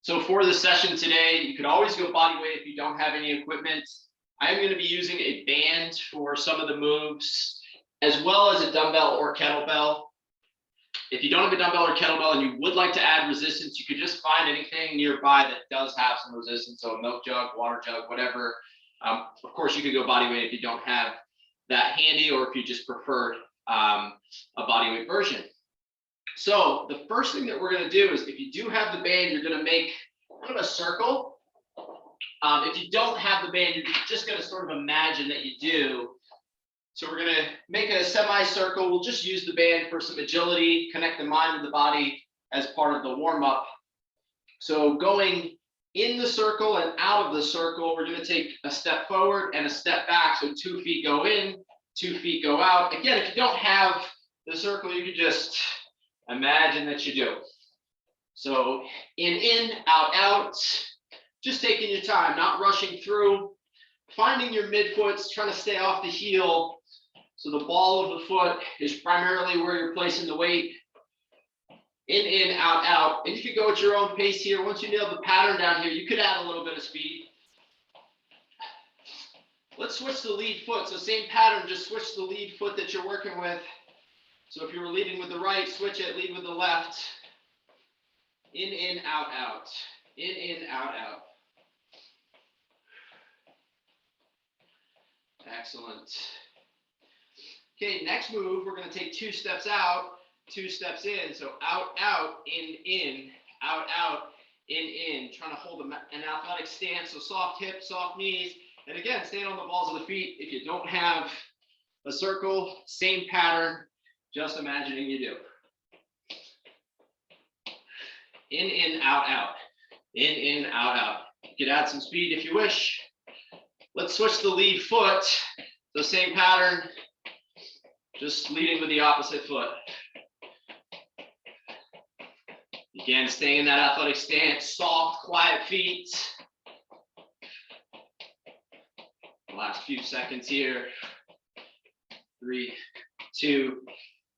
So for the session today, you could always go body weight if you don't have any equipment. I'm going to be using a band for some of the moves, as well as a dumbbell or kettlebell. If you don't have a dumbbell or kettlebell and you would like to add resistance, you could just find anything nearby that does have some resistance. So a milk jug, water jug, whatever. Of course, you could go body weight if you don't have that handy, or if you just prefer a body weight version. So the first thing that we're going to do is, if you do have the band, you're going to make kind of a circle. If you don't have the band, you're just going to sort of imagine that you do. So we're going to make a semicircle. We'll just use the band for some agility, connect the mind and the body as part of the warm-up. So going in the circle and out of the circle, we're going to take a step forward and a step back. So 2 feet go in, 2 feet go out. Again, if you don't have the circle, you could just imagine that you do. So in, out, just taking your time, not rushing through, finding your midfoots, trying to stay off the heel. So the ball of the foot is primarily where you're placing the weight. In, out. And you can go at your own pace here. Once you nail the pattern down here, you could add a little bit of speed. Let's switch the lead foot. So same pattern, just switch the lead foot that you're working with. So if you were leading with the right, switch it, lead with the left. In, out. In, out. Excellent. Okay, next move, we're going to take 2 steps out, 2 steps in. So out, in, out, in. Trying to hold an athletic stance. So soft hips, soft knees. And again, stand on the balls of the feet. If you don't have a circle, same pattern, just imagining you do. In, out. In, out. You could add some speed if you wish. Let's switch the lead foot. The same pattern, just leading with the opposite foot. Again, staying in that athletic stance, soft, quiet feet. Last few seconds here. 3, 2,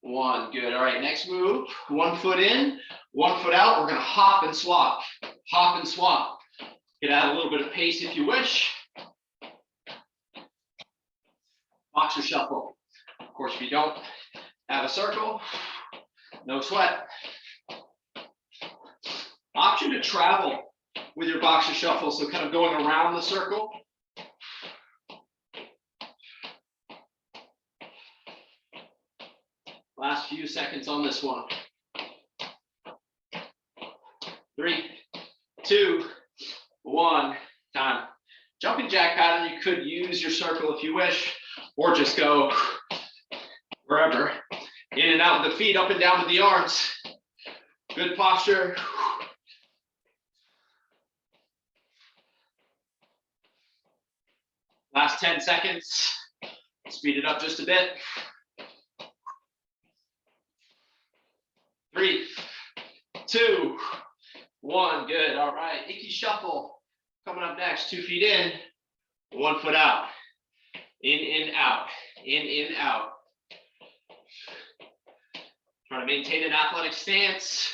1. Good. All right, next move. 1 foot in, 1 foot out. We're going to hop and swap. Hop and swap. You can add a little bit of pace if you wish. Boxer shuffle. Of course, if you don't have a circle, no sweat. Option to travel with your boxer shuffle, so kind of going around the circle. Last few seconds on this one. 3, 2, 1, time. Jumping jack pattern, you could use your circle if you wish, or just go wherever. In and out with the feet, up and down with the arms. Good posture. Last 10 seconds. Speed it up just a bit. 3, 2, 1. Good. All right. Icky shuffle. Coming up next. 2 feet in, 1 foot out. In, out. In, out. Trying to maintain an athletic stance.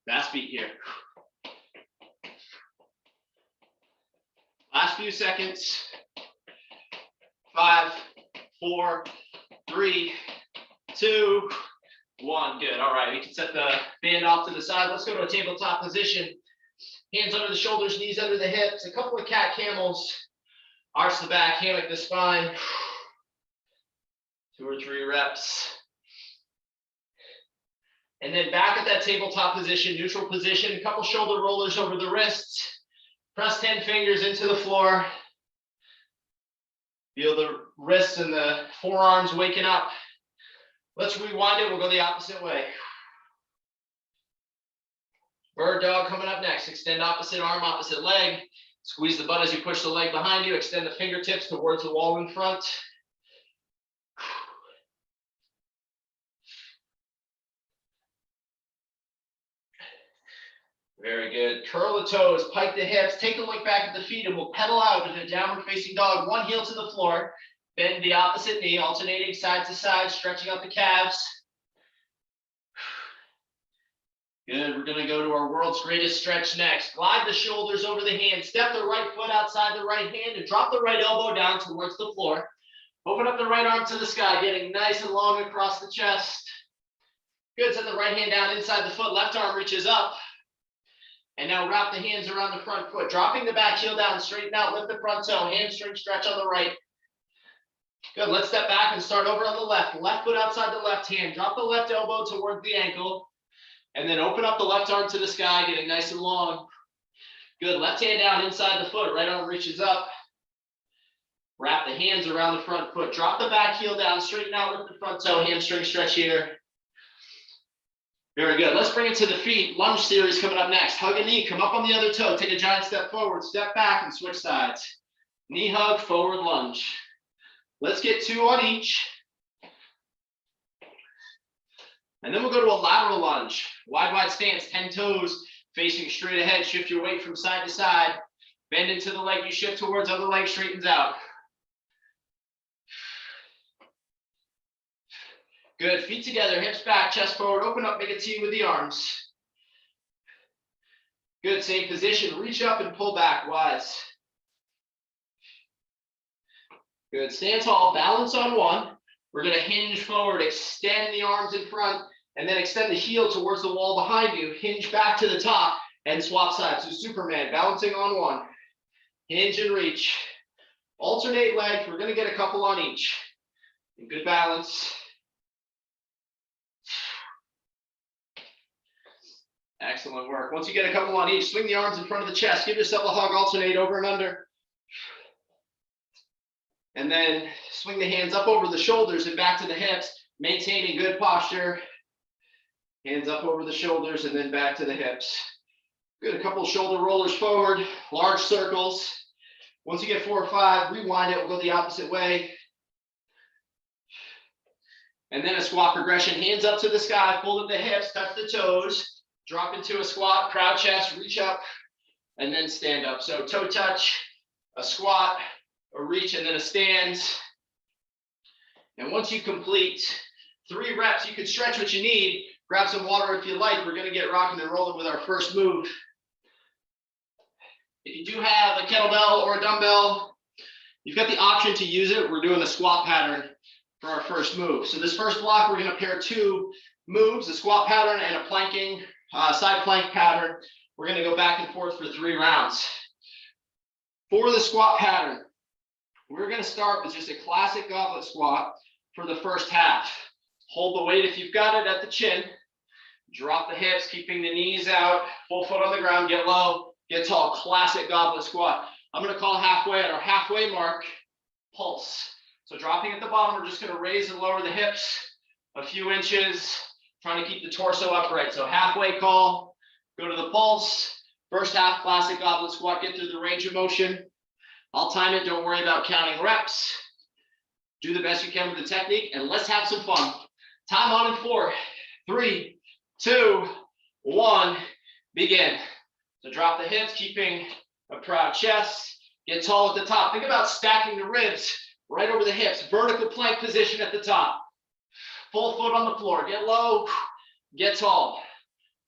Fast feet here. Last few seconds. 5, 4, 3, 2, 1. Good. All right. We can set the band off to the side. Let's go to a tabletop position. Hands under the shoulders, knees under the hips. A couple of cat camels. Arch the back, hammock the spine. 2 or 3 reps. And then back at that tabletop position, neutral position. A couple shoulder rollers over the wrists. Press 10 fingers into the floor. Feel the wrists and the forearms waking up. Let's rewind it. We'll go the opposite way. Bird dog coming up next. Extend opposite arm, opposite leg. Squeeze the butt as you push the leg behind you. Extend the fingertips towards the wall in front. Very good. Curl the toes, pike the hips, take a look back at the feet, and we'll pedal out in a downward facing dog. 1 heel to the floor. Bend the opposite knee, alternating side to side, stretching out the calves. Good, we're gonna go to our world's greatest stretch next. Glide the shoulders over the hand, step the right foot outside the right hand and drop the right elbow down towards the floor. Open up the right arm to the sky, getting nice and long across the chest. Good, set the right hand down inside the foot, left arm reaches up. And now wrap the hands around the front foot, dropping the back heel down, straighten out, lift the front toe, hamstring stretch on the right. Good, let's step back and start over on the left. Left foot outside the left hand, drop the left elbow towards the ankle. And then open up the left arm to the sky, getting nice and long. Good, left hand down inside the foot, right arm reaches up. Wrap the hands around the front foot, drop the back heel down, straighten out with the front toe, hamstring stretch here. Very good, let's bring it to the feet. Lunge series coming up next. Hug a knee, come up on the other toe, take a giant step forward, step back and switch sides. Knee hug, forward lunge. Let's get 2 on each. And then we'll go to a lateral lunge. Wide stance, 10 toes, facing straight ahead. Shift your weight from side to side. Bend into the leg you shift towards, other leg straightens out. Good, feet together, hips back, chest forward, open up, make a T with the arms. Good, same position, reach up and pull back, wise. Good, stand tall, balance on one. We're gonna hinge forward, extend the arms in front, and then extend the heel towards the wall behind you. Hinge back to the top and swap sides. So Superman, balancing on one. Hinge and reach. Alternate leg, we're gonna get a couple on each. Good balance. Excellent work. Once you get a couple on each, swing the arms in front of the chest. Give yourself a hug, alternate over and under. And then swing the hands up over the shoulders and back to the hips, maintaining good posture. Hands up over the shoulders and then back to the hips. Good, a couple shoulder rollers forward, large circles. Once you get 4 or 5, rewind it, we'll go the opposite way. And then a squat progression, hands up to the sky, fold at the hips, touch the toes. Drop into a squat, proud chest, reach up, and then stand up. So toe touch, a squat, a reach, and then a stand. And once you complete 3 reps, you can stretch what you need. Grab some water if you like. We're going to get rocking and rolling with our first move. If you do have a kettlebell or a dumbbell, you've got the option to use it. We're doing the squat pattern for our first move. So this first block, we're going to pair 2 moves, a squat pattern and a planking side plank pattern. We're going to go back and forth for 3 rounds. For the squat pattern, we're going to start with just a classic goblet squat for the first half. Hold the weight if you've got it at the chin. Drop the hips, keeping the knees out, full foot on the ground, get low, get tall. Classic goblet squat. I'm going to call halfway at our halfway mark, pulse. So dropping at the bottom, we're just going to raise and lower the hips a few inches, trying to keep the torso upright. So halfway call, go to the pulse. First half, classic goblet squat, get through the range of motion. I'll time it, don't worry about counting reps. Do the best you can with the technique, and let's have some fun. Time on in 4, 3, 2, 1, begin. So drop the hips, keeping a proud chest. Get tall at the top. Think about stacking the ribs right over the hips. Vertical plank position at the top. Full foot on the floor. Get low, get tall.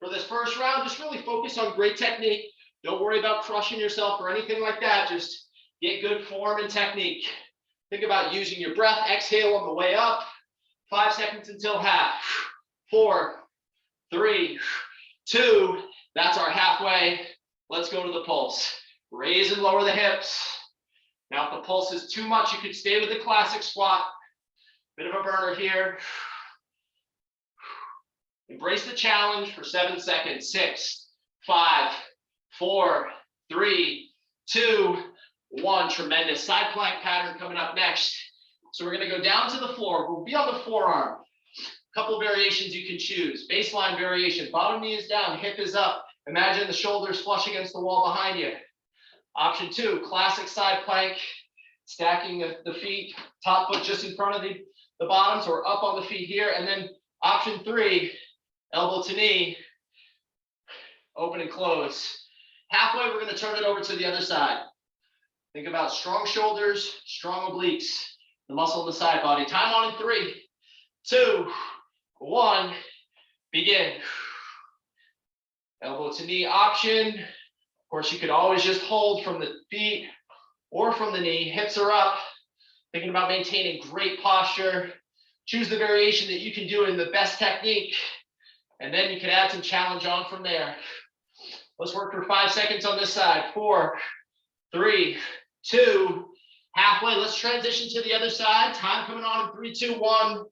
For this first round, just really focus on great technique. Don't worry about crushing yourself or anything like that. Just get good form and technique. Think about using your breath. Exhale on the way up. 5 seconds until half. 4, 3, 2. That's our halfway. Let's go to the pulse. Raise and lower the hips. Now, if the pulse is too much, you could stay with the classic squat. Bit of a burner here. Embrace the challenge for 7 seconds. 6, 5, 4, 3, 2, 1. Tremendous. Side plank pattern coming up next. So we're going to go down to the floor. We'll be on the forearm. A couple of variations you can choose. Baseline variation. Bottom knee is down, hip is up. Imagine the shoulders flush against the wall behind you. Option 2, classic side plank. Stacking the feet, top foot just in front of the bottoms or up on the feet here. And then option 3, elbow to knee, open and close. Halfway, we're going to turn it over to the other side. Think about strong shoulders, strong obliques, the muscle in the side body. Time on in 3, 2, 1, begin. Elbow to knee option. Of course, you could always just hold from the feet or from the knee. Hips are up. Thinking about maintaining great posture. Choose the variation that you can do in the best technique. And then you can add some challenge on from there. Let's work for 5 seconds on this side. 4, 3, 2, halfway. Let's transition to the other side. Time coming on in 3, 2, 1.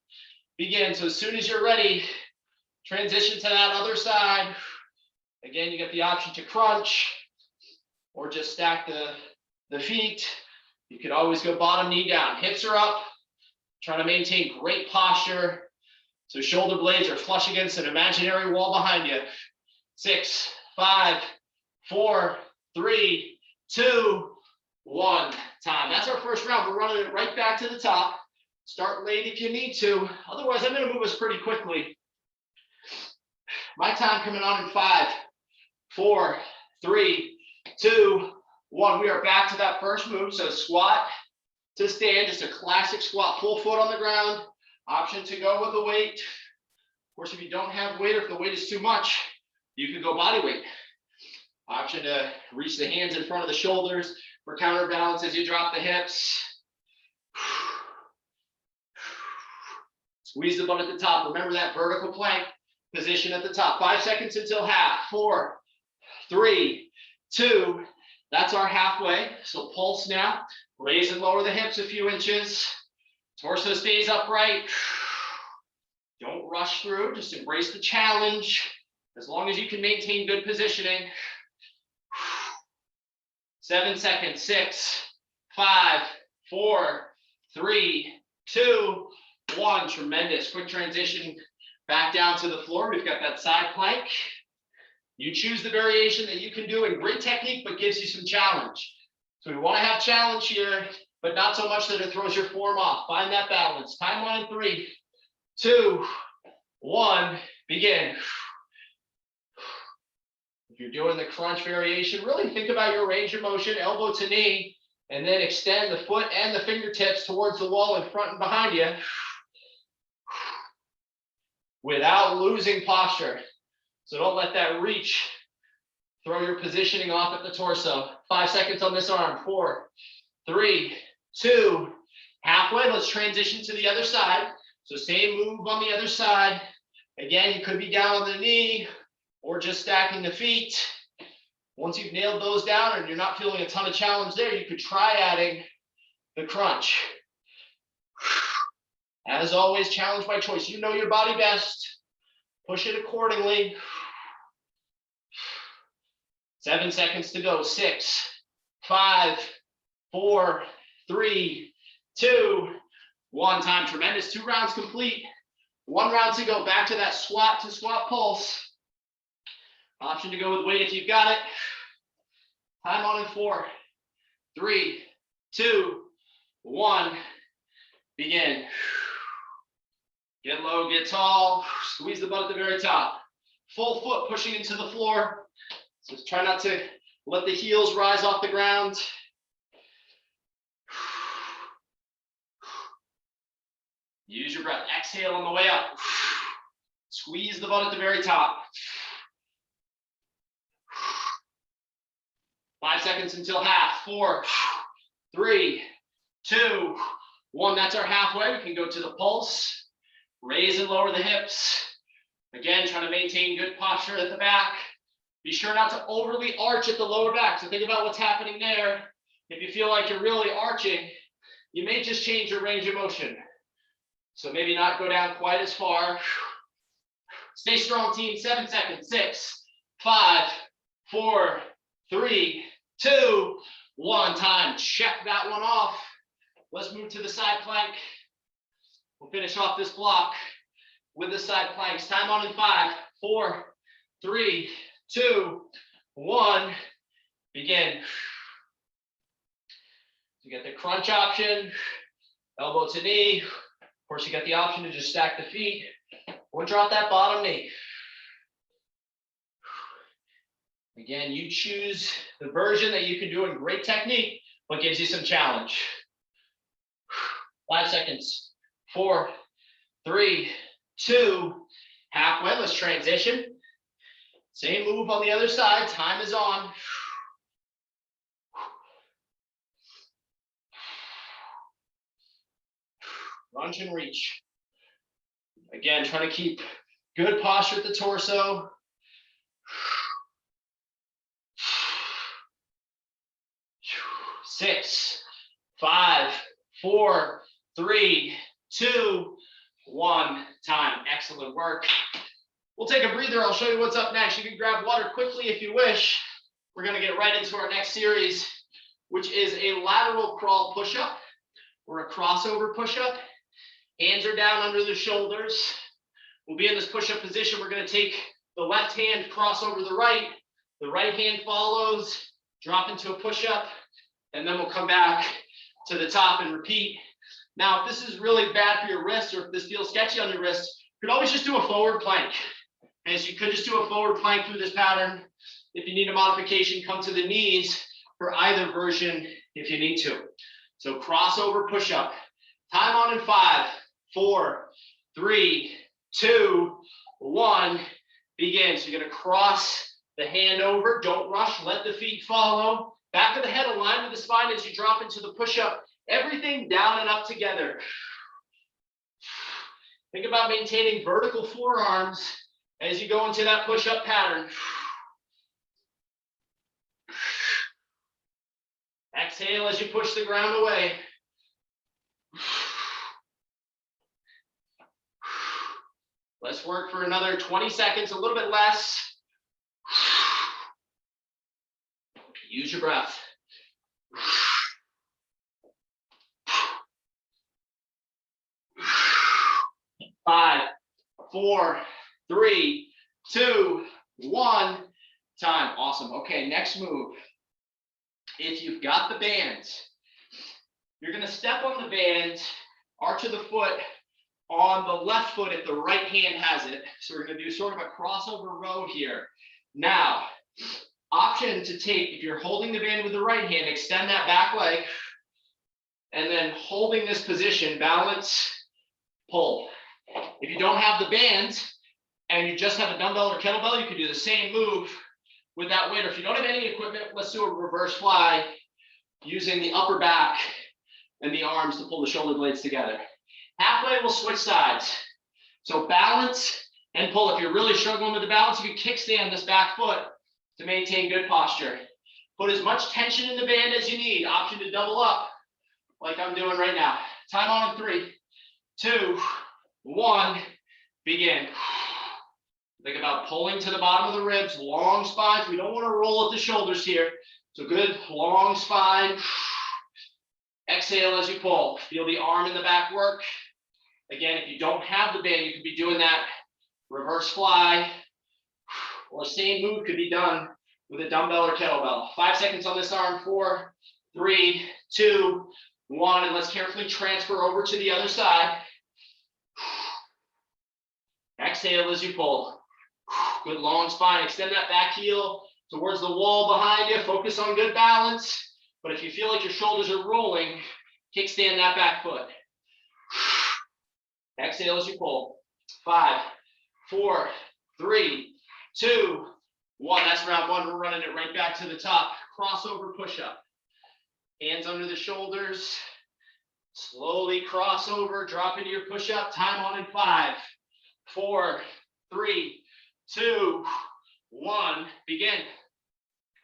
Begin. So as soon as you're ready, transition to that other side. Again, you get the option to crunch or just stack the feet. You could always go bottom knee down. Hips are up. Trying to maintain great posture. So shoulder blades are flush against an imaginary wall behind you. 6, 5, 4, 3, 2, 1. Time. That's our first round. We're running it right back to the top. Start late if you need to. Otherwise, I'm going to move us pretty quickly. My time coming on in 5, 4, 3, 2, 1. We are back to that first move. So squat to stand, just a classic squat, full foot on the ground. Option to go with the weight. Of course, if you don't have weight or if the weight is too much, you can go body weight. Option to reach the hands in front of the shoulders for counterbalance as you drop the hips. Squeeze the butt at the top. Remember that vertical plank position at the top. 5 seconds until half. 4, 3, 2. That's our halfway. So pulse now. Raise and lower the hips a few inches. Torso stays upright. Don't rush through. Just embrace the challenge. As long as you can maintain good positioning. 7 seconds. 6, 5, 4, 3, 2, 1. Tremendous. Quick transition back down to the floor. We've got that side plank. You choose the variation that you can do in great technique, but gives you some challenge. So we want to have challenge here, but not so much that it throws your form off. Find that balance. Time on in 3, 2, 1. Begin. If you're doing the crunch variation, really think about your range of motion, elbow to knee, and then extend the foot and the fingertips towards the wall in front and behind you without losing posture. So don't let that reach throw your positioning off at the torso. 5 seconds on this arm. 4, 3, 2, halfway. Let's transition to the other side. So same move on the other side. Again, you could be down on the knee or just stacking the feet. Once you've nailed those down and you're not feeling a ton of challenge there, you could try adding the crunch. As always, challenge by choice. You know your body best. Push it accordingly. 7 seconds to go. 6, 5, 4, 3, 2, 1. Time. Tremendous. 2 rounds complete. 1 round to go. Back to that squat to squat pulse. Option to go with weight if you've got it. Time on in 4, 3, 2, 1. Begin. Get low, get tall. Squeeze the butt at the very top. Full foot pushing into the floor. So try not to let the heels rise off the ground. Use your breath. Exhale on the way up. Squeeze the butt at the very top. 5 seconds until half. 4, 3, 2, 1. That's our halfway. We can go to the pulse. Raise and lower the hips. Again, trying to maintain good posture at the back. Be sure not to overly arch at the lower back. So think about what's happening there. If you feel like you're really arching, you may just change your range of motion. So maybe not go down quite as far. Stay strong, team. 7 seconds. 6, 5, 4, 3, 2, 1. Time. Check that one off. Let's move to the side plank. We'll finish off this block with the side planks. Time on in 5, 4, 3, 2, 1. Begin. You get the crunch option, elbow to knee. Of course, you got the option to just stack the feet or drop that bottom knee. Again, you choose the version that you can do in great technique, but gives you some challenge. 5 seconds. 4, 3, 2, halfway. Let's transition. Same move on the other side. Time is on. Lunge and reach. Again, trying to keep good posture at the torso. 6, 5, 4, 3, 2, 1. Time. Excellent work. We'll take a breather. I'll show you what's up next. You can grab water quickly if you wish. We're going to get right into our next series, which is a lateral crawl push-up or a crossover push-up. Hands are down under the shoulders. We'll be in this push-up position. We're going to take the left hand, cross over the right hand follows, drop into a push-up, and then we'll come back to the top and repeat. Now, if this is really bad for your wrists or if this feels sketchy on your wrists, you could always just do a forward plank. And so you could just do a forward plank through this pattern. If you need a modification, come to the knees for either version if you need to. So crossover push-up. Time on in 5, 4, 3, 2, 1. Begin. So you're going to cross the hand over. Don't rush. Let the feet follow. Back of the head aligned with the spine as you drop into the push-up. Everything down and up together. Think about maintaining vertical forearms as you go into that push-up pattern. Exhale as you push the ground away. Let's work for another 20 seconds, a little bit less. Use your breath. 5, 4, 3, 2, 1. Time. Awesome. Okay, next move. If you've got the bands, you're going to step on the band, arch of the foot on the left foot if the right hand has it. So we're going to do sort of a crossover row here. Now, option to take, if you're holding the band with the right hand, extend that back leg, and then holding this position, balance, pull. If you don't have the band and you just have a dumbbell or kettlebell, you can do the same move with that weight. Or if you don't have any equipment, let's do a reverse fly using the upper back and the arms to pull the shoulder blades together. Halfway, we'll switch sides. So balance and pull. If you're really struggling with the balance, you can kickstand this back foot to maintain good posture. Put as much tension in the band as you need. Option to double up like I'm doing right now. Time on in 3, 2, 1. Begin. Think about pulling to the bottom of the ribs, long spines. We don't want to roll at the shoulders here. So good, long spine. Exhale as you pull. Feel the arm in the back work. Again, if you don't have the band, you could be doing that reverse fly, or same move could be done with a dumbbell or kettlebell. 5 seconds on this arm. 4, 3, 2, 1. And let's carefully transfer over to the other side. Exhale as you pull. Good long spine. Extend that back heel towards the wall behind you. Focus on good balance. But if you feel like your shoulders are rolling, kickstand that back foot. Exhale as you pull. 5, 4, 3, 2, 1. That's round 1. We're running it right back to the top. Crossover push-up. Hands under the shoulders. Slowly cross over. Drop into your push-up. Time on in 5, 4, 3, 2, 1. Begin.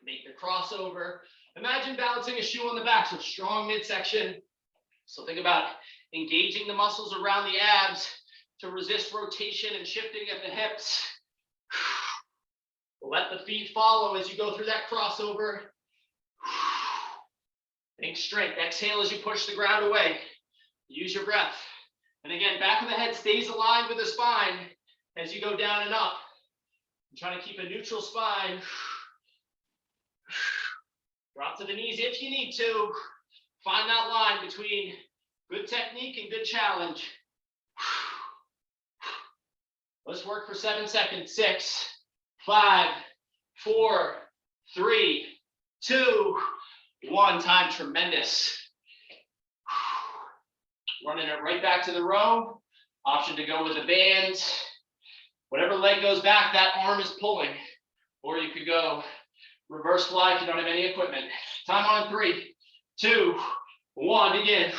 Make the crossover. Imagine balancing a shoe on the back, so strong midsection. So think about engaging the muscles around the abs to resist rotation and shifting at the hips. Let the feet follow as you go through that crossover. Think strength. Exhale as you push the ground away. Use your breath. And again, back of the head stays aligned with the spine as you go down and up. I'm trying to keep a neutral spine. Drop to the knees if you need to. Find that line between good technique and good challenge. Let's work for 7 seconds. 6, 5, 4, 3, 2, 1. Time. Tremendous. Running it right back to the row. Option to go with the band. Whatever leg goes back, that arm is pulling. Or you could go reverse fly if you don't have any equipment. Time on 3, 2, 1, begin.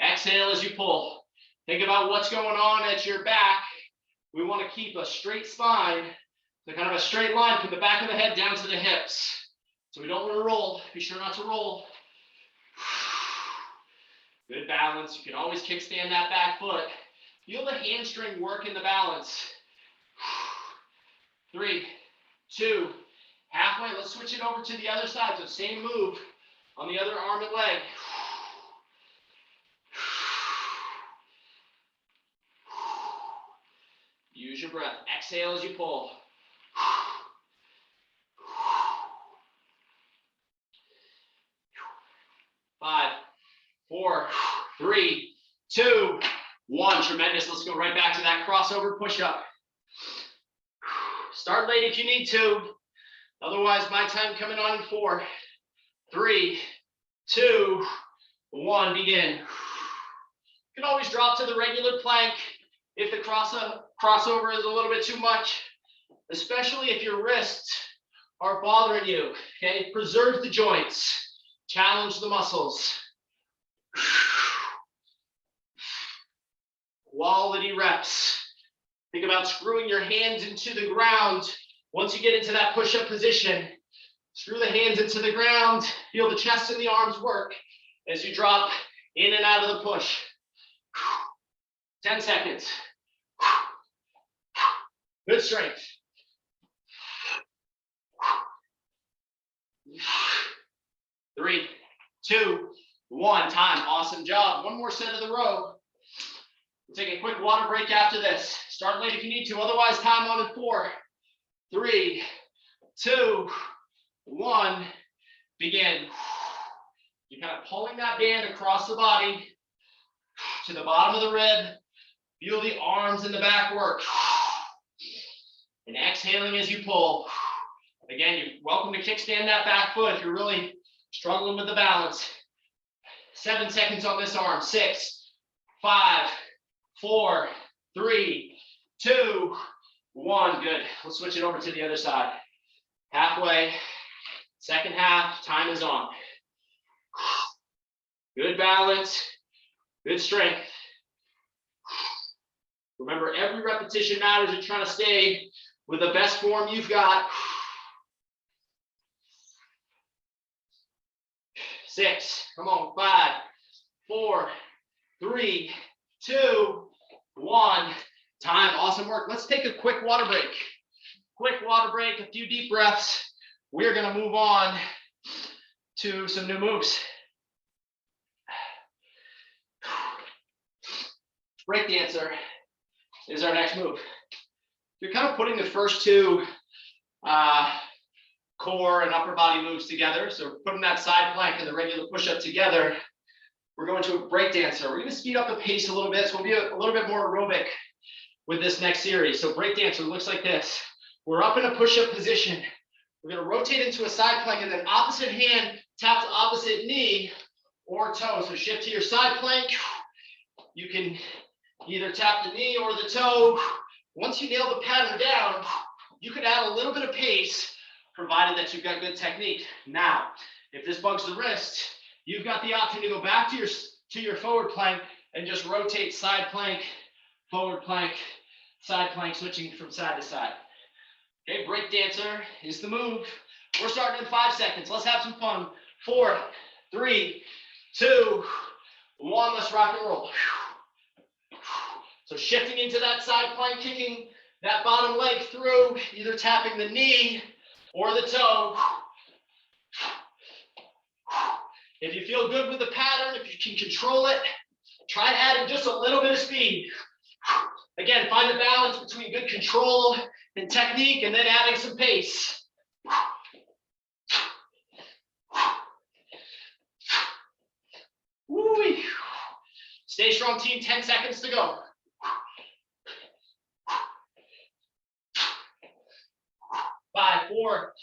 Exhale as you pull. Think about what's going on at your back. We want to keep a straight spine, so kind of a straight line from the back of the head down to the hips. So we don't want to roll. Be sure not to roll. Good balance. You can always kickstand that back foot. Feel the hamstring work in the balance. 3, 2, halfway. Let's switch it over to the other side. So same move on the other arm and leg. Use your breath. Exhale as you pull. 5, 4, 3, 2, 1. Tremendous. Let's go right back to that crossover push-up. Start late if you need to. Otherwise, my time coming on in 4, 3, 2, 1. Begin. You can always drop to the regular plank if the crossover is a little bit too much, especially if your wrists are bothering you. Okay, preserve the joints, challenge the muscles. Quality reps. Think about screwing your hands into the ground. Once you get into that push-up position, screw the hands into the ground. Feel the chest and the arms work as you drop in and out of the push. 10 seconds. Good strength. 3, 2, 1. Time. Awesome job. One more set of the row. We'll take a quick water break after this. Start late if you need to. Otherwise, time on in 4, 3, 2, 1. Begin. You're kind of pulling that band across the body to the bottom of the rib. Feel the arms in the back work. And exhaling as you pull. Again, you're welcome to kickstand that back foot if you're really struggling with the balance. 7 seconds on this arm. 6, 5, 4, 3, 2, 1. Good. Let's switch it over to the other side. Halfway. Second half. Time is on. Good balance. Good strength. Remember, every repetition matters. You're trying to stay with the best form you've got. 6, come on, 5, 4, 3, 2, 1. Time, awesome work. Let's take a quick water break. Quick water break, a few deep breaths. We're gonna move on to some new moves. Break dancer is our next move. You're kind of putting the first two core and upper body moves together. So putting that side plank and the regular push-up together, we're going to a break dancer. We're going to speed up the pace a little bit. So we'll be a little bit more aerobic with this next series. So break dancer looks like this. We're up in a push-up position. We're going to rotate into a side plank and then opposite hand taps opposite knee or toe. So shift to your side plank. You can either tap the knee or the toe. Once you nail the pattern down, you could add a little bit of pace, provided that you've got good technique. Now, if this bugs the wrist, you've got the option to go back to your forward plank and just rotate side plank, forward plank, side plank, switching from side to side. Okay, break dancer is the move. We're starting in 5 seconds. Let's have some fun. 4, 3, 2, 1. Let's rock and roll. So shifting into that side plank, kicking that bottom leg through, either tapping the knee or the toe. If you feel good with the pattern, if you can control it, try adding just a little bit of speed. Again, find the balance between good control and technique and then adding some pace. Woo-wee. Stay strong, team. 10 seconds to go. 5, 4,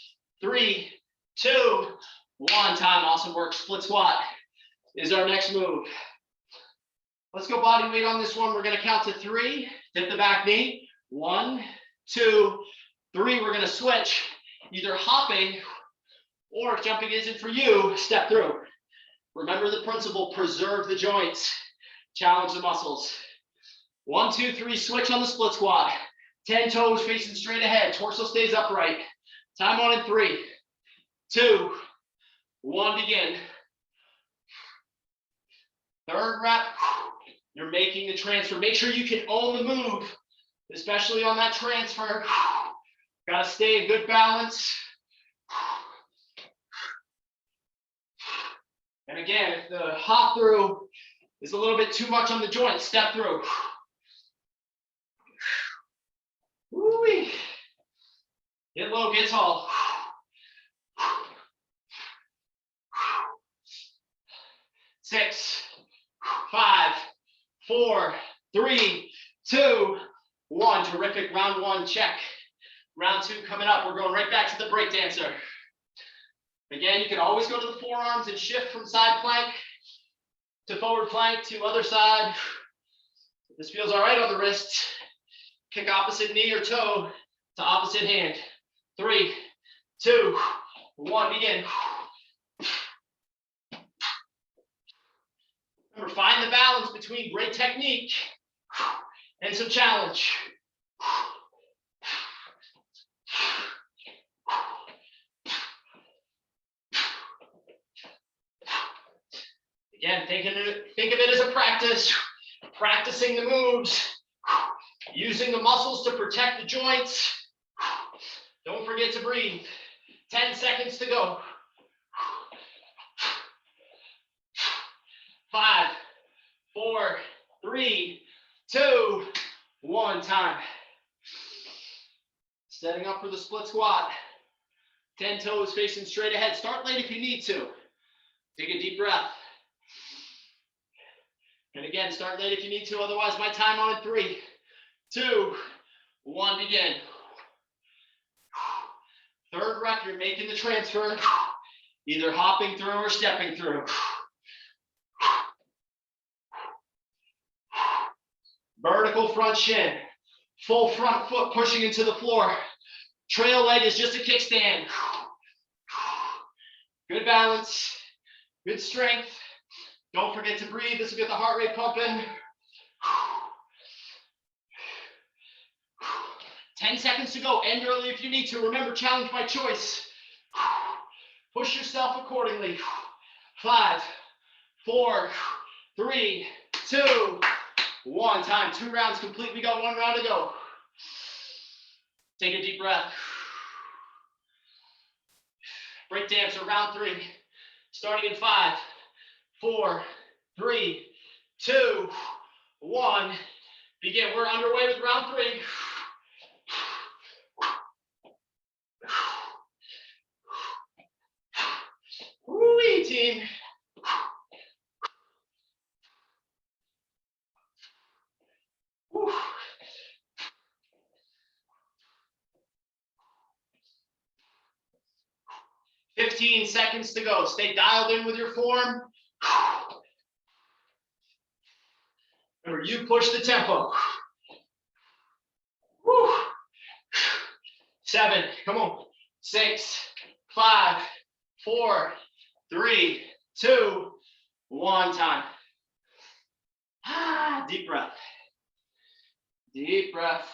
3, 2, 1. Time. Awesome work. Split squat is our next move. Let's go body weight on this one. We're going to count to 3. Dip the back knee. 1, 2, 3, we're gonna switch, either hopping or if jumping isn't for you, step through. Remember the principle, preserve the joints, challenge the muscles. 1, 2, 3, switch on the split squat. 10 toes facing straight ahead, torso stays upright. Time on in 3, 2, 1, begin. Third rep, you're making the transfer. Make sure you can own the move, especially on that transfer. Gotta stay in good balance. And again, if the hop through is a little bit too much on the joint, step through. Woo-wee. Get low, get tall. 6, 5, 4, 3, 2, 1. Terrific. Round 1, check. Round 2 coming up. We're going right back to the break dancer. Again, you can always go to the forearms and shift from side plank to forward plank to other side. If this feels all right on the wrists, kick opposite knee or toe to opposite hand. 3, 2, 1, begin. Remember, find the balance between great technique and some challenge. Again, think of it as a practice, practicing the moves, using the muscles to protect the joints. Don't forget to breathe. 10 seconds to go. 5, 4, 3, 2, 1, time. Setting up for the split squat. 10 toes facing straight ahead. Start late if you need to. Take a deep breath. And again, start late if you need to. Otherwise, my time on in 3, 2, 1, begin. Third rep, you're making the transfer, either hopping through or stepping through. Vertical front shin, full front foot pushing into the floor. Trail leg is just a kickstand. Good balance, good strength. Don't forget to breathe. This will get the heart rate pumping. 10 seconds to go. End early if you need to. Remember, challenge by choice. Push yourself accordingly. 5, 4, 3, 2, 1. Time. 2 rounds complete. We got 1 round to go. Take a deep breath. Break dancer, round 3. Starting in 5, 4, 3, 2, 1. Begin. We're underway with round 3. Woo-wee, team. Woo. "15 seconds to go. Stay dialed in with your form. Remember, you push the tempo. Woo. 7, come on. 6, 5, 4, 3, 2, 1, time. Deep breath. Deep breath.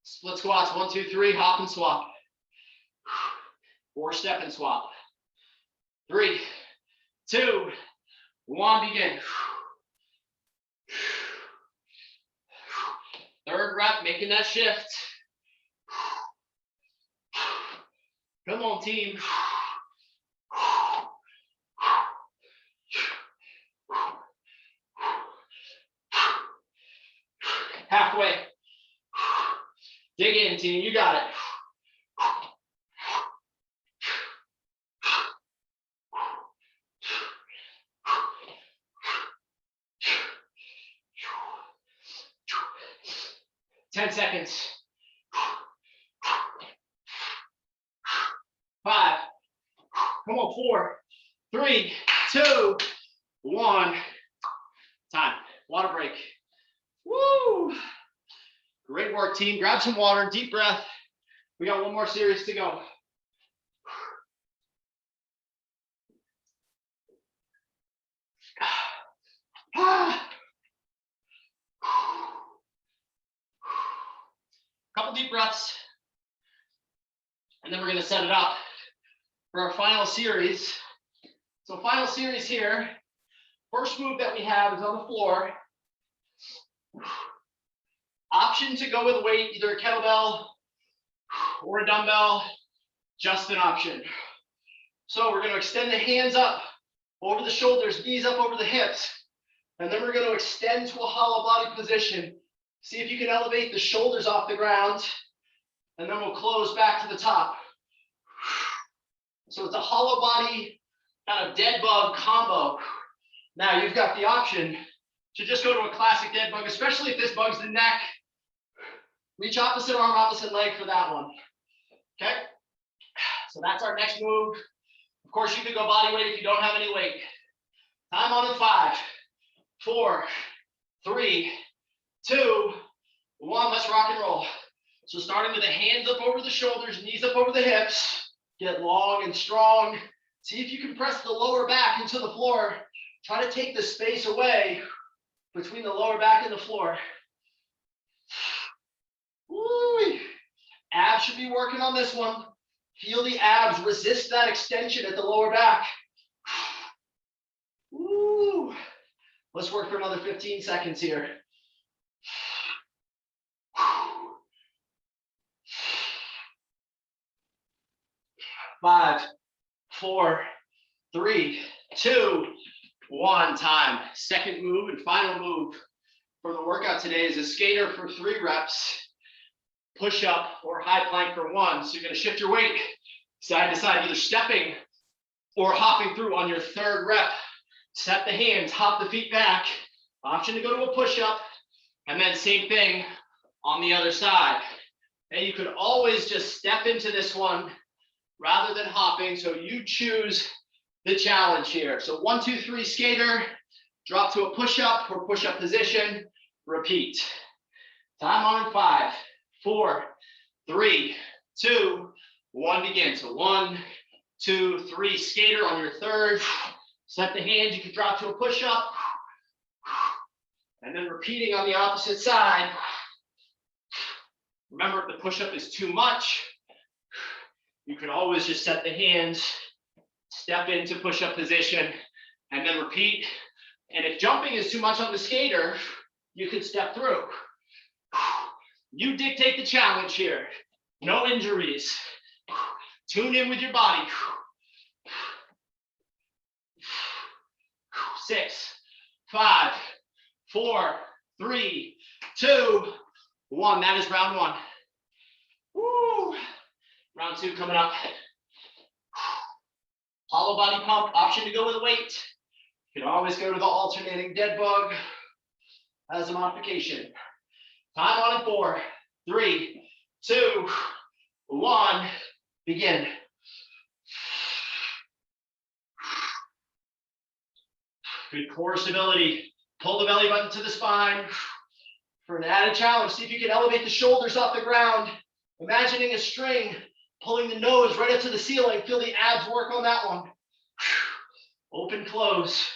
Split squats, 1, 2, 3, hop and swap. 4, step and swap. 3, 2, 1, begin. Third rep, making that shift. Come on, team. Halfway. Dig in, team. You got it. Ten seconds. 5. Come on, 4, 3, 2, 1. Time. Water break. Woo! Great work, team. Grab some water, deep breath. We got one more series to go. Couple deep breaths. And then we're going to set it up for our final series. So final series here. First move that we have is on the floor. Option to go with weight, either a kettlebell or a dumbbell, just an option. So we're going to extend the hands up over the shoulders, knees up over the hips, and then we're going to extend to a hollow body position. See if you can elevate the shoulders off the ground, and then we'll close back to the top. So it's a hollow body kind of dead bug combo. Now you've got the option to just go to a classic dead bug, especially if this bug's the neck. Reach opposite arm, opposite leg for that one. Okay, so that's our next move. Of course, you could go body weight if you don't have any weight. Time on in 5, 4, 3, 2, 1. Let's rock and roll. So starting with the hands up over the shoulders, knees up over the hips. Get long and strong. See if you can press the lower back into the floor. Try to take the space away between the lower back and the floor. Woo! Abs should be working on this one. Feel the abs, resist that extension at the lower back. Woo! Let's work for another 15 seconds here. 5, 4, 3, 2, 1. Time. Second move and final move for the workout today is a skater for 3 reps. Push up or high plank for 1. So you're going to shift your weight side to side, either stepping or hopping through on your 3rd rep. Set the hands, hop the feet back. Option to go to a push up, and then same thing on the other side. And you could always just step into this one rather than hopping. So you choose the challenge here. So 1, 2, 3 skater, drop to a push up or push up position, repeat. Time on in 5, 4, 3, 2, 1, begin. So 1, 2, 3, skater on your 3rd. Set the hands, you can drop to a push up. And then repeating on the opposite side. Remember, if the push up is too much, you can always just set the hands, step into push up position, and then repeat. And if jumping is too much on the skater, you could step through. You dictate the challenge here. No injuries. Tune in with your body. 6, 5, 4, 3, 2, 1. That is round 1. Woo. Round 2 coming up. Hollow body pump, option to go with a weight. You can always go to the alternating dead bug as a modification. Time on in 4, 3, 2, 1, begin. Good core stability. Pull the belly button to the spine. For an added challenge, see if you can elevate the shoulders off the ground. Imagining a string, pulling the nose right up to the ceiling. Feel the abs work on that one. Open, close.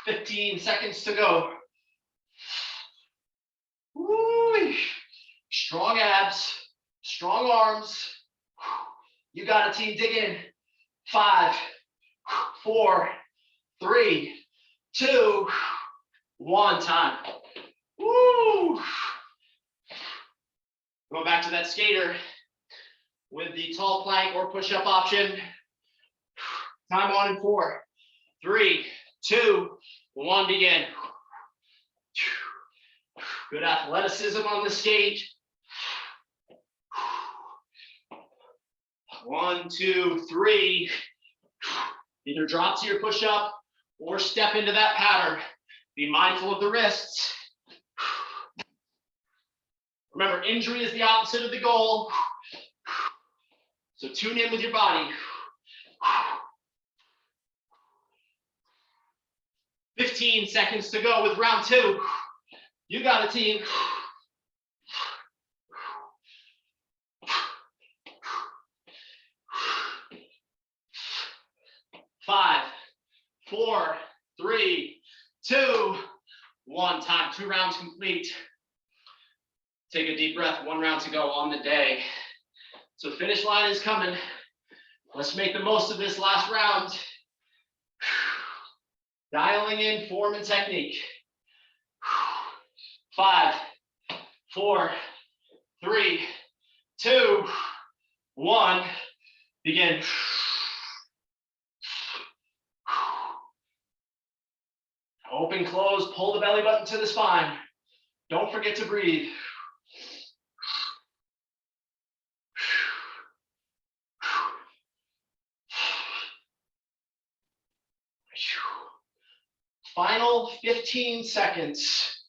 15 seconds to go. Woo! Strong abs, strong arms. You got it, team. Dig in. 5, 4, 3, 2, 1. Time. Woo! Go back to that skater with the tall plank or push-up option. Time on in 4, 3, 2, 1. Begin. Good athleticism on the skate. 1, 2, 3. Either drop to your push-up or step into that pattern. Be mindful of the wrists. Remember, injury is the opposite of the goal. So tune in with your body. 15 seconds to go with round 2. You got it, team. 5, 4, 3, 2, 1. Time. 2 rounds complete. Take a deep breath. 1 round to go on the day. So finish line is coming. Let's make the most of this last round. Dialing in form and technique. 5, 4, 3, 2, 1. Begin. Open, close, pull the belly button to the spine. Don't forget to breathe. Final 15 seconds.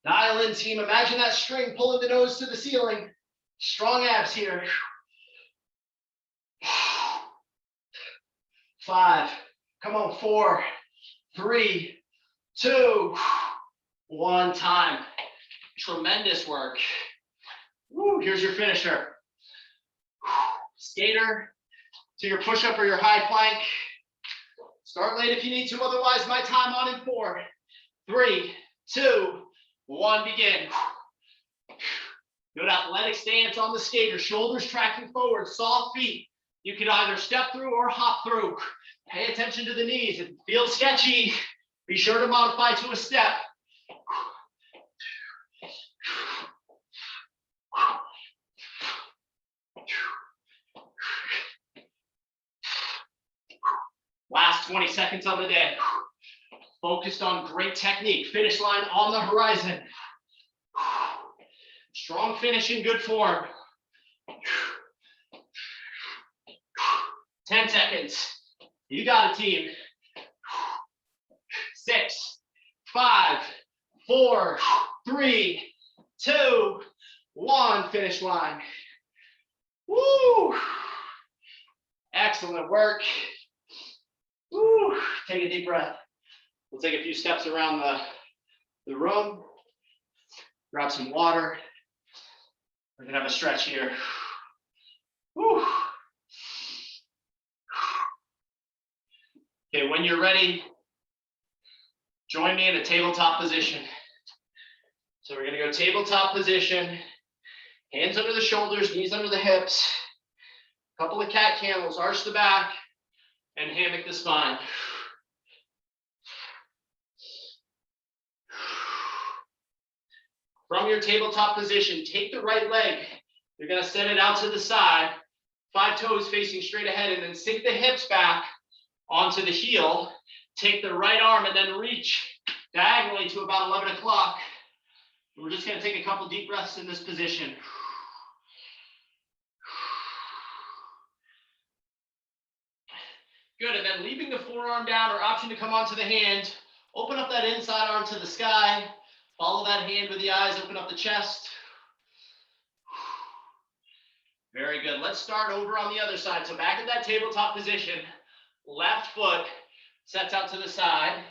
Dial in, team. Imagine that string pulling the nose to the ceiling. Strong abs here. 5. Come on, 4, 3, 2, 1. Time. Tremendous work. Woo, here's your finisher. Skater to your push-up or your high plank. Start late if you need to, otherwise my time on in 4, 3, 2, 1, begin. Good athletic stance on the skater, shoulders tracking forward, soft feet. You can either step through or hop through. Pay attention to the knees. If it feels sketchy, be sure to modify to a step. Last 20 seconds on the day. Focused on great technique. Finish line on the horizon. Strong finish in good form. 10 seconds. You got it, team. 6, 5, 4, 3, 2, 1. Finish line. Woo! Excellent work. Woo. Take a deep breath. We'll take a few steps around the room. Grab some water. We're gonna have a stretch here. Woo. Okay, when you're ready, join me in a tabletop position. So we're gonna go tabletop position, hands under the shoulders, knees under the hips, a couple of cat camels, arch the back, and hammock the spine. From your tabletop position, take the right leg. You're gonna set it out to the side, 5 toes facing straight ahead, and then sink the hips back onto the heel. Take the right arm and then reach diagonally to about 11 o'clock. We're just gonna take a couple deep breaths in this position. Good, and then leaving the forearm down or option to come onto the hand, open up that inside arm to the sky, follow that hand with the eyes, open up the chest. Very good, let's start over on the other side. So back at that tabletop position, left foot sets out to the side,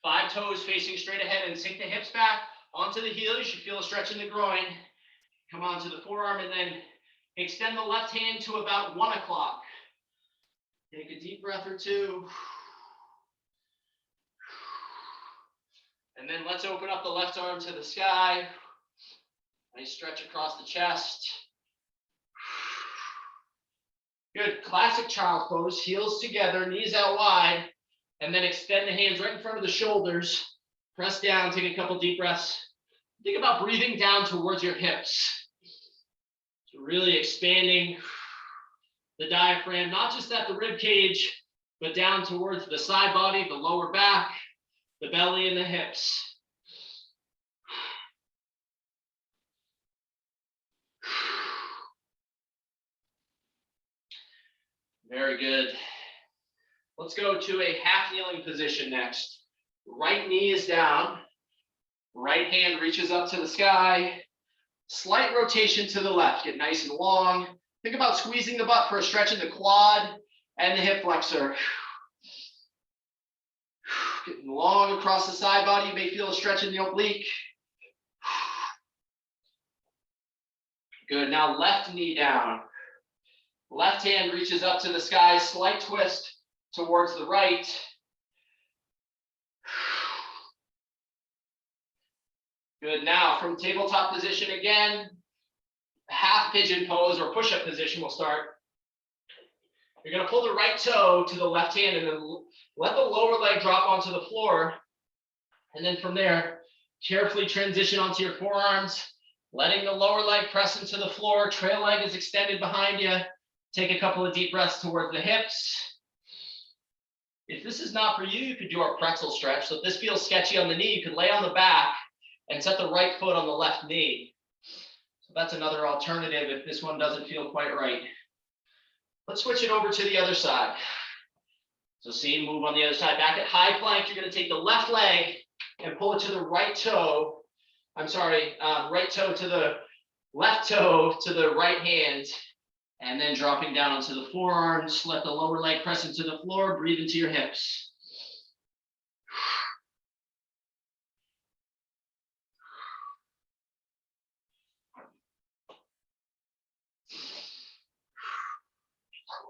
5 toes facing straight ahead, and sink the hips back onto the heel. You should feel a stretch in the groin. Come onto the forearm and then extend the left hand to about 1 o'clock. Take a deep breath or 2. And then let's open up the left arm to the sky. Nice stretch across the chest. Good, classic child's pose, heels together, knees out wide, and then extend the hands right in front of the shoulders. Press down, take a couple deep breaths. Think about breathing down towards your hips. So really expanding the diaphragm, not just at the rib cage, but down towards the side body, the lower back, the belly, and the hips. Very good. Let's go to a half kneeling position next. Right knee is down. Right hand reaches up to the sky. Slight rotation to the left. Get nice and long. Think about squeezing the butt for a stretch in the quad and the hip flexor. Getting long across the side body. You may feel a stretch in the oblique. Good. Now left knee down. Left hand reaches up to the sky. Slight twist towards the right. Good. Now from tabletop position again, half pigeon pose or push-up position will start. You're going to pull the right toe to the left hand and then let the lower leg drop onto the floor. And then from there, carefully transition onto your forearms, letting the lower leg press into the floor. Trail leg is extended behind you. Take a couple of deep breaths towards the hips. If this is not for you, you could do our pretzel stretch. So if this feels sketchy on the knee, you could lay on the back and set the right foot on the left knee. So that's another alternative if this one doesn't feel quite right. Let's switch it over to the other side. So see, move on the other side. Back at high plank, you're going to take the left leg and pull it to the right toe. Right toe to the left toe to the right hand. And then dropping down onto the forearms. Let the lower leg press into the floor. Breathe into your hips.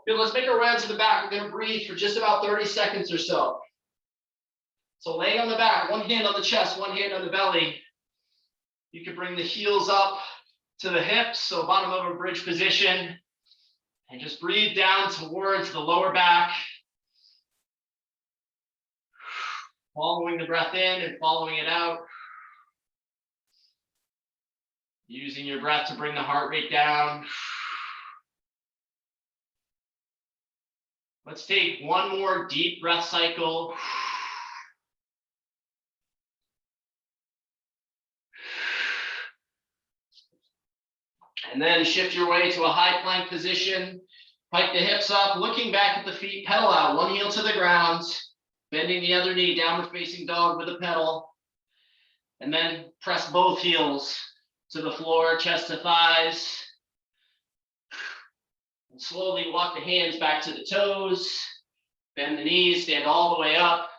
Good, let's make our way onto the back. We're going to breathe for just about 30 seconds or so. So laying on the back, one hand on the chest, one hand on the belly. You can bring the heels up to the hips, so bottom of a bridge position. And just breathe down towards the lower back. Following the breath in and following it out. Using your breath to bring the heart rate down. Let's take one more deep breath cycle. And then shift your way to a high plank position. Pike the hips up, looking back at the feet, pedal out, one heel to the ground, bending the other knee, downward facing dog with a pedal. And then press both heels to the floor, chest to thighs. And slowly walk the hands back to the toes, bend the knees, stand all the way up,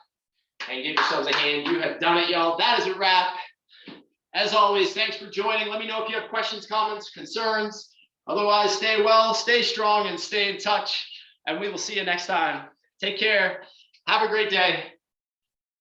and give yourselves a hand. You have done it, y'all. That is a wrap. As always, thanks for joining. Let me know if you have questions, comments, concerns. Otherwise, stay well, stay strong, and stay in touch. And we will see you next time. Take care. Have a great day.